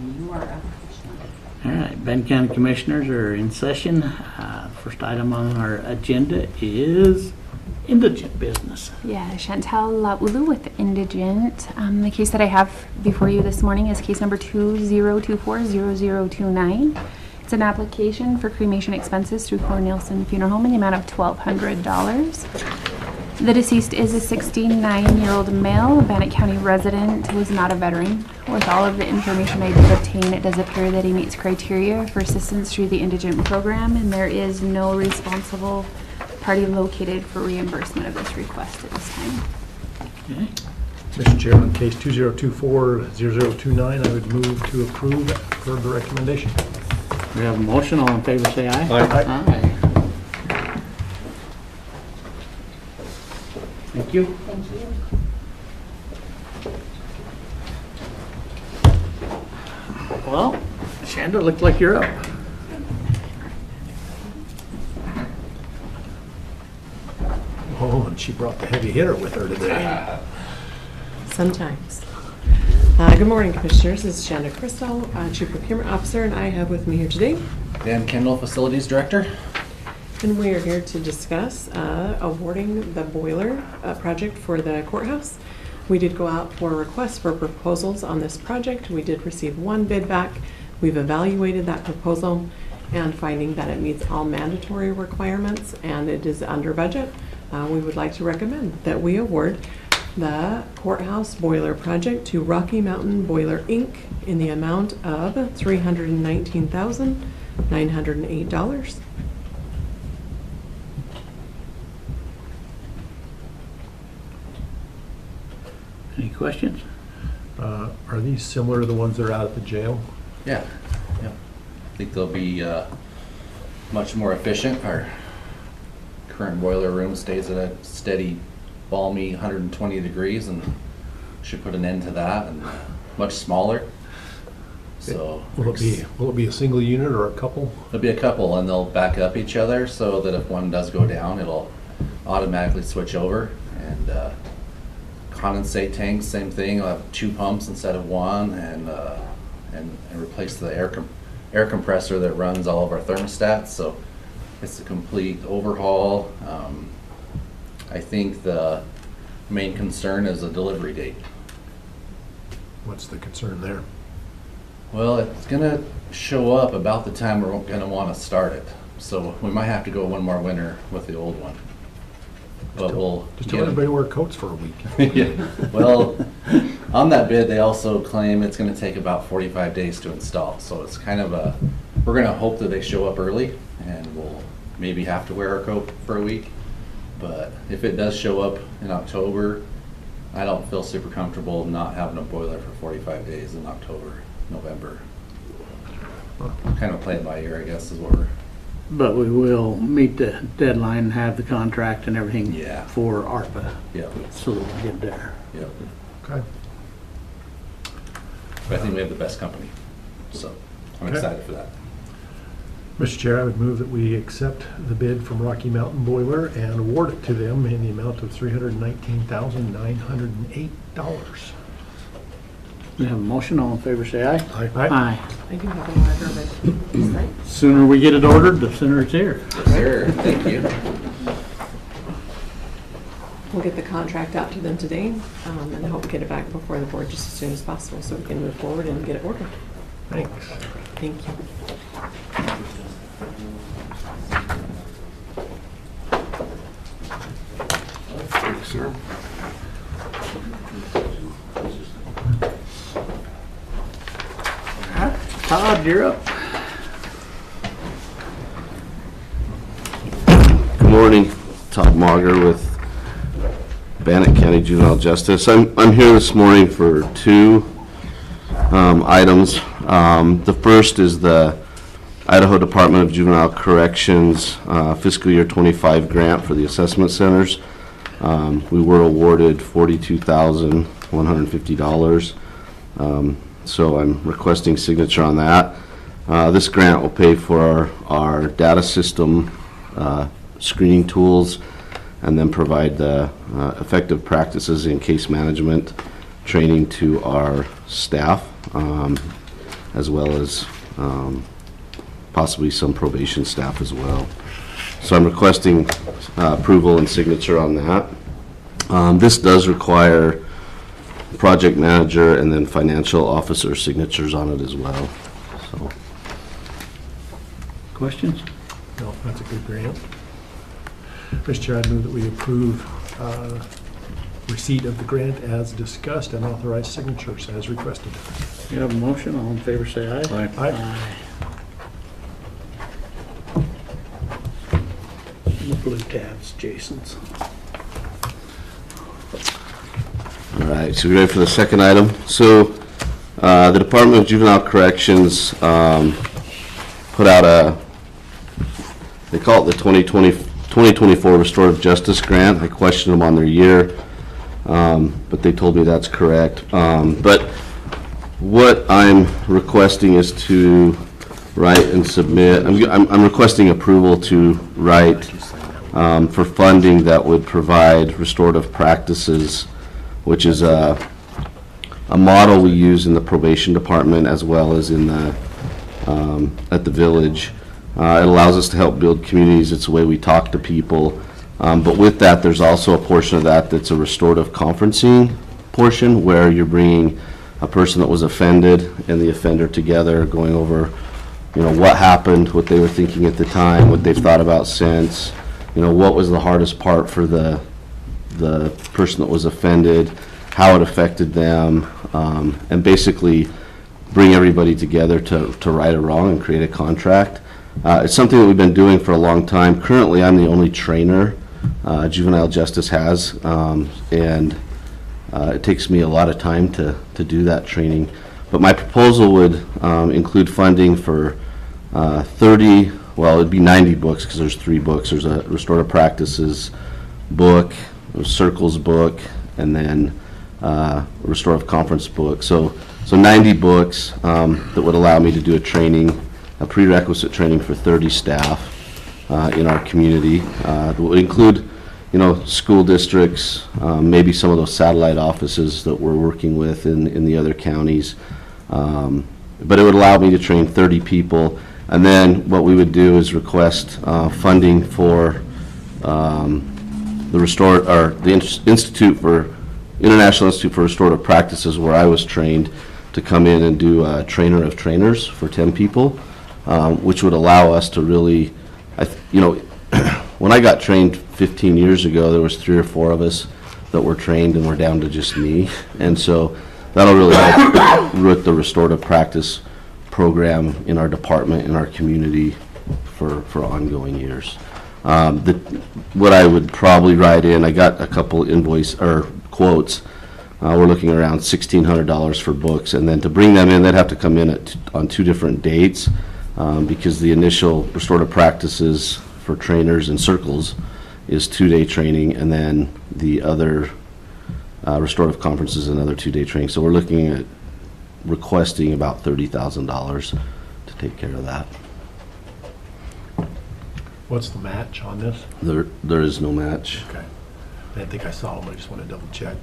You are up. All right, Benton County Commissioners are in session. First item on our agenda is indigent business. Yeah, Chantal Laulu with Indigent. The case that I have before you this morning is case number 20240029. It's an application for cremation expenses through Cornelison Funeral Home in the amount of $1,200. The deceased is a 69-year-old male, Bannock County resident, who is not a veteran. With all of the information I did obtain, it does appear that he meets criteria for assistance through the indigent program, and there is no responsible party located for reimbursement of this request at this time. Okay. Mr. Chair, on case 2024-0029, I would move to approve per the recommendation. We have a motion. All in favor, say aye. Aye. Aye. Thank you. Thank you. Well, Shanda, looks like you're up. Oh, and she brought the heavy hitter with her today. Sometimes. Good morning, Commissioners. This is Shanda Crystal, Chief Procurement Officer, and I have with me here today. Dan Kendall, Facilities Director. And we are here to discuss awarding the boiler project for the courthouse. We did go out for requests for proposals on this project. We did receive one bid back. We've evaluated that proposal and finding that it meets all mandatory requirements and it is under budget. We would like to recommend that we award the courthouse boiler project to Rocky Mountain Boiler, Inc. in the amount of $319,908. Any questions? Are these similar to the ones that are out at the jail? Yeah. I think they'll be much more efficient. Our current boiler room stays at a steady, balmy 120 degrees and should put an end to that, and much smaller. So Will it be a single unit or a couple? there'll be a couple, and they'll back up each other so that if one does go down, it'll automatically switch over. And condensate tanks, same thing. I'll have 2 pumps instead of 1, and replace the air compressor that runs all of our thermostats. So it's a complete overhaul. I think the main concern is a delivery date. What's the concern there? Well, it's gonna show up about the time we're gonna want to start it. So we might have to go one more winter with the old one. But we'll Just get tell 'em. everybody wear coats for a week. Yeah. Well, on that bid, they also claim it's going to take about 45 days to install. So it's kind of we're going to hope that they show up early, and we'll maybe have to wear our coat for a week. But if it does show up in October, I don't feel super comfortable not having a boiler for 45 days in October, November. Kind of play it by ear, I guess, is what we're. But we will meet the deadline and have the contract and everything Yeah. for ARPA, Yep. so that we get there. Yep. Okay. But I think we have the best company, so I'm Okay. excited for that. Mr. Chair, I would move that we accept the bid from Rocky Mountain Boiler and award it to them in the amount of $319,908. We have a motion. All in favor, say aye. Aye. Aye. I do have a marker, but right? Sooner we get it ordered, the sooner it's here. Yes, sir. Thank you. We'll get the contract out to them today and hope to get it back before the board just as soon as possible so we can move forward and get it ordered. Thanks. Thank you. Thanks, sir. Todd, you're up. Good morning, Todd Mauger with Bannock County Juvenile Justice. I'm here this morning for 2 items. The first is the Idaho Department of Juvenile Corrections fiscal year 25 grant for the assessment centers. We were awarded $42,150. So I'm requesting signature on that. This grant will pay for our data system screening tools, and then provide the effective practices in case management training to our staff. And as well as possibly some probation staff as well. So I'm requesting approval and signature on that. This does require project manager and then financial officer signatures on it as well. So, Questions? No, that's a good grant. Mr. Chair, I'd move that we approve receipt of the grant as discussed and authorize signatures as requested. You have a motion, all in favor say aye. Aye. The blue tab's Jason's. all right, so we ready for the second item? So the Department of Juvenile Corrections put out they call it the 2024 Restorative Justice Grant. I questioned them on their year, but they told me that's correct. But what I'm requesting is to write and submit, I'm requesting approval to write for funding that would provide restorative practices, which is a model we use in the probation department as well as in the at the village. It allows us to help build communities. It's the way we talk to people. But with that, there's also a portion of that that's a restorative conferencing portion where you're bringing a person that was offended and the offender together, going over, what happened, what they were thinking at the time, what they've thought about since, what was the hardest part for the person that was offended, how it affected them, and basically bring everybody together to right a wrong and create a contract. It's something that we've been doing for a long time. Currently, I'm the only trainer juvenile justice has, and it takes me a lot of time to do that training. But my proposal would include funding for 30, well, it'd be 90 books because there's 3 books. There's a restorative practices book, a circles book, and then a restorative conference book. So 90 books that would allow me to do a prerequisite training for 30 staff in our community. That would include, school districts, maybe some of those satellite offices that we're working with in the other counties. But it would allow me to train 30 people. And then what we would do is request funding for the International Institute for Restorative Practices, where I was trained, to come in and do a trainer of trainers for 10 people, which would allow us to really, when I got trained 15 years ago, there was 3 or 4 of us that were trained, and we're down to just me. And so that'll really help with the restorative practice program in our department, in our community for ongoing years. What I would probably write in, I got a couple quotes. We're looking around $1,600 for books, and then to bring them in, they'd have to come in on 2 different dates because the initial restorative practices for trainers and circles is 2-day training, and then the other restorative conference is another 2-day training. So we're looking at requesting about $30,000 to take care of that. What's the match on this? There is no match. Okay. I didn't think I saw them. I just want to double check.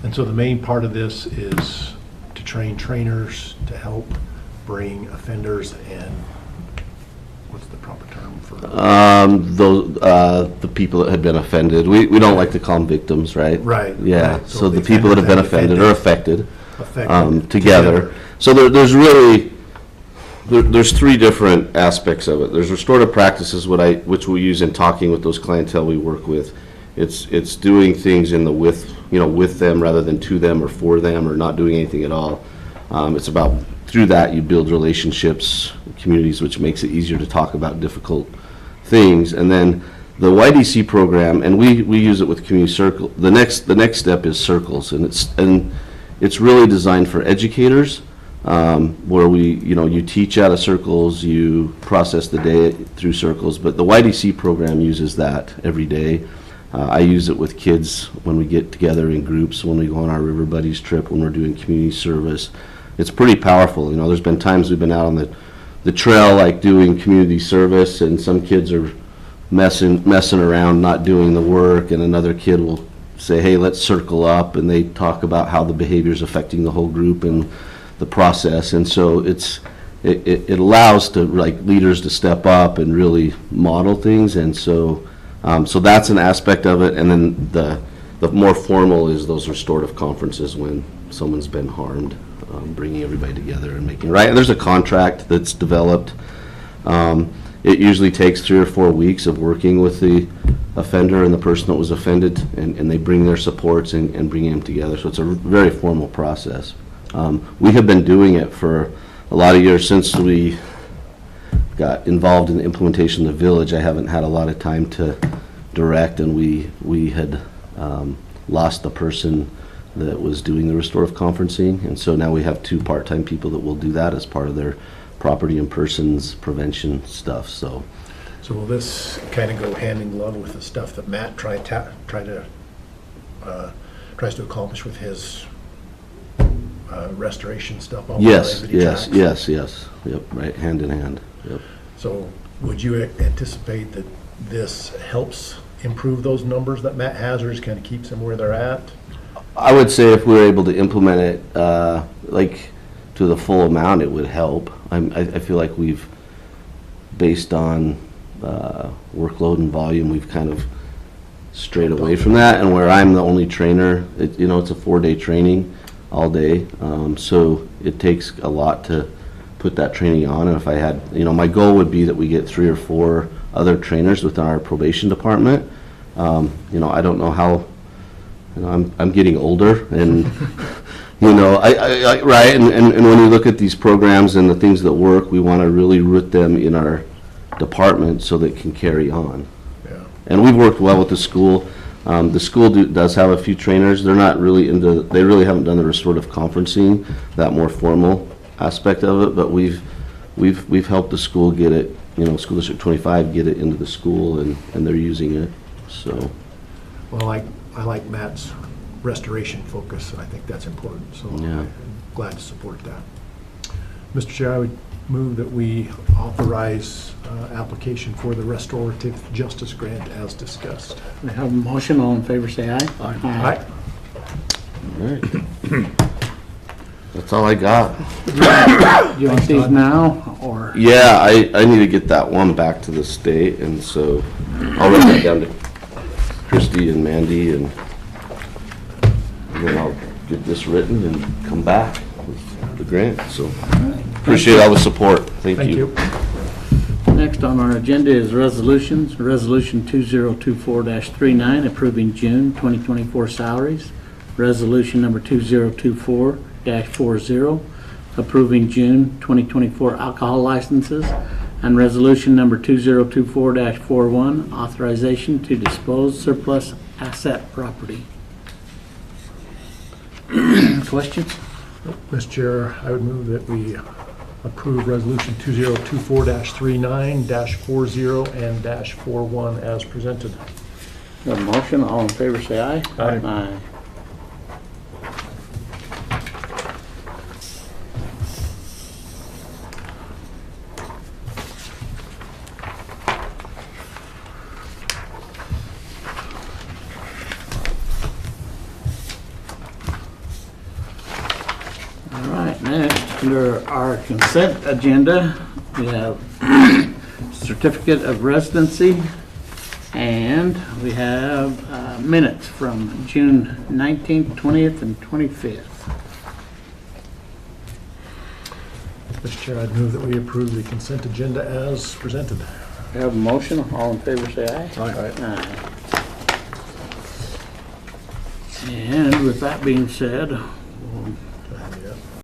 And so the main part of this is to train trainers to help bring offenders and what's the proper term for the people that had been offended. We don't like to call them victims, right? Right. Yeah. Right. So the people that have been offended or affected together. So there's really there's 3 different aspects of it. There's restorative practices, which we use in talking with those clientele we work with. It's doing things with them rather than to them or for them, or not doing anything at all. It's about, through that, you build relationships, communities, which makes it easier to talk about difficult things. And then the YDC program, and we use it with community circle. The next step is circles, and it's really designed for educators, where you teach out of circles, you process the day through circles. But the YDC program uses that every day. I use it with kids when we get together in groups, when we go on our River Buddies trip, when we're doing community service. It's pretty powerful. There's been times we've been out on the trail, like doing community service, and some kids are messing around, not doing the work, and another kid will say, hey, let's circle up, and they talk about how the behavior is affecting the whole group, and the process. And so it allows to, like, leaders to step up and really model things. And so, so that's an aspect of it. And then the more formal is those restorative conferences when someone's been harmed, bringing everybody together and making right. And there's a contract that's developed. It usually takes 3 or 4 weeks of working with the offender and the person that was offended, and they bring their supports and bring them together. So it's a very formal process. We have been doing it for a lot of years since we got involved in the implementation of the village. I haven't had a lot of time to direct, and we had lost the person that was doing the restorative conferencing, and so now we have 2 part-time people that will do that as part of their property and persons prevention stuff. So will this kind of go hand in glove with the stuff that Matt tries to accomplish with his restoration stuff? yes, yep, right, hand in hand. Yep. So would you anticipate that this helps improve those numbers that Matt has, or just kind of keeps them where they're at? I would say if we were able to implement it like to the full amount, it would help. I feel like we've, based on workload and volume, we've kind of strayed away from that. And where I'm the only trainer, it's a 4-day training all day. So it takes a lot to put that training on. And if I had, my goal would be that we get 3 or 4 other trainers within our probation department. I don't know how, I'm getting older, and I right, and when you look at these programs and the things that work, we want to really root them in our department so that it can carry on. Yeah. And we've worked well with the school. The school does have a few trainers. They're not really they really haven't done the restorative conferencing, that more formal aspect of it, but we've helped the school get it, School District 25 get it into the school, and they're using it. So, Well, I like Matt's restoration focus, and I think that's important, so Yeah. I'm glad to support that. Mr. Chair, I would move that we authorize application for the restorative justice grant as discussed. We have a motion. All in favor, say aye. Aye. all right. That's all I got. Do you want these now, or? Yeah, I need to get that one back to the state, and so I'll write that down to Christy and Mandy, and then I'll get this written and come back with the grant. So appreciate all the support. Thank you. Next on our agenda is resolutions. Resolution 2024-39, approving June 2024 salaries. Resolution number 2024-40, approving June 2024 alcohol licenses. And resolution number 2024-41, authorization to dispose surplus asset property. Questions? Mr. Chair, I would move that we approve resolution 2024-39-40 and -41 as presented. Got a motion, all in favor say aye. Aye. All right, next, under our consent agenda, we have certificate of residency, and we have minutes from June 19th, 20th, and 25th. Mr. Chair, I'd move that we approve the consent agenda as presented. We have a motion, all in favor say aye. Aye. Aye. And with that being said,